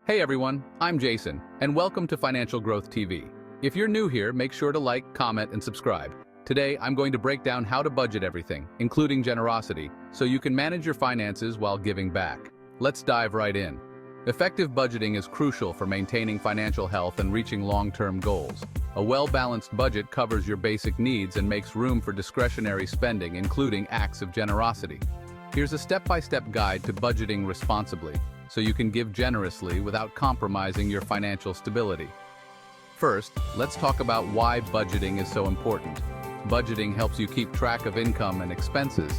Hey everyone, I'm Jason, and welcome to Financial Growth TV. If you're new here, make sure to like, comment, and subscribe. Today, I'm going to break down how to budget everything, including generosity, so you can manage your finances while giving back. Let's dive right in. Effective budgeting is crucial for maintaining financial health and reaching long-term goals. A well-balanced budget covers your basic needs and makes room for discretionary spending, including acts of generosity. Here's a step-by-step guide to budgeting responsibly, so you can give generously without compromising your financial stability. First, let's talk about why budgeting is so important. Budgeting helps you keep track of income and expenses,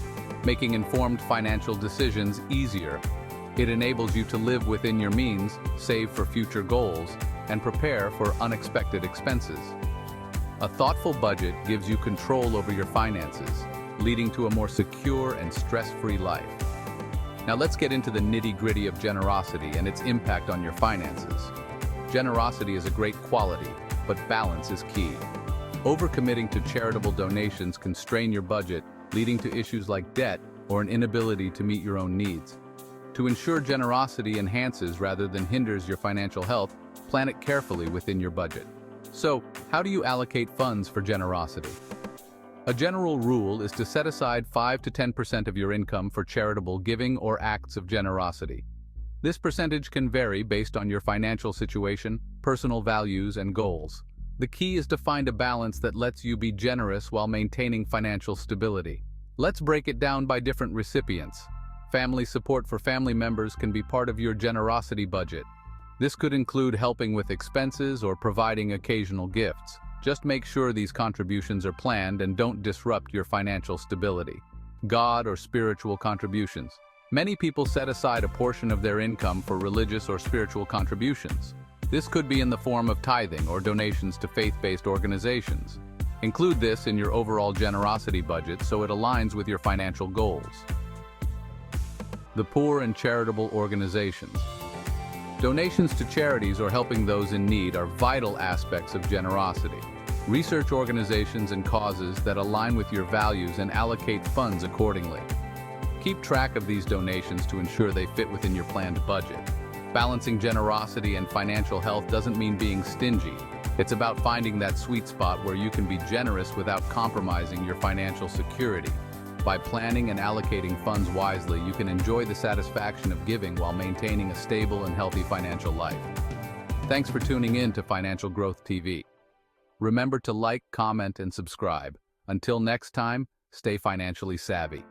making informed financial decisions easier. It enables you to live within your means, save for future goals, and prepare for unexpected expenses. A thoughtful budget gives you control over your finances, leading to a more secure and stress-free life. Now let's get into the nitty-gritty of generosity and its impact on your finances. Generosity is a great quality, but balance is key. Overcommitting to charitable donations can strain your budget, leading to issues like debt or an inability to meet your own needs. To ensure generosity enhances rather than hinders your financial health, plan it carefully within your budget. So, how do you allocate funds for generosity? A general rule is to set aside 5 to 10% of your income for charitable giving or acts of generosity. This percentage can vary based on your financial situation, personal values, and goals. The key is to find a balance that lets you be generous while maintaining financial stability. Let's break it down by different recipients. Family support for family members can be part of your generosity budget. This could include helping with expenses or providing occasional gifts. Just make sure these contributions are planned and don't disrupt your financial stability. God or spiritual contributions. Many people set aside a portion of their income for religious or spiritual contributions. This could be in the form of tithing or donations to faith-based organizations. Include this in your overall generosity budget so it aligns with your financial goals. The poor and charitable organizations. Donations to charities or helping those in need are vital aspects of generosity. Research organizations and causes that align with your values and allocate funds accordingly. Keep track of these donations to ensure they fit within your planned budget. Balancing generosity and financial health doesn't mean being stingy. It's about finding that sweet spot where you can be generous without compromising your financial security. By planning and allocating funds wisely, you can enjoy the satisfaction of giving while maintaining a stable and healthy financial life. Thanks for tuning in to Financial Growth TV. Remember to like, comment, and subscribe. Until next time, stay financially savvy.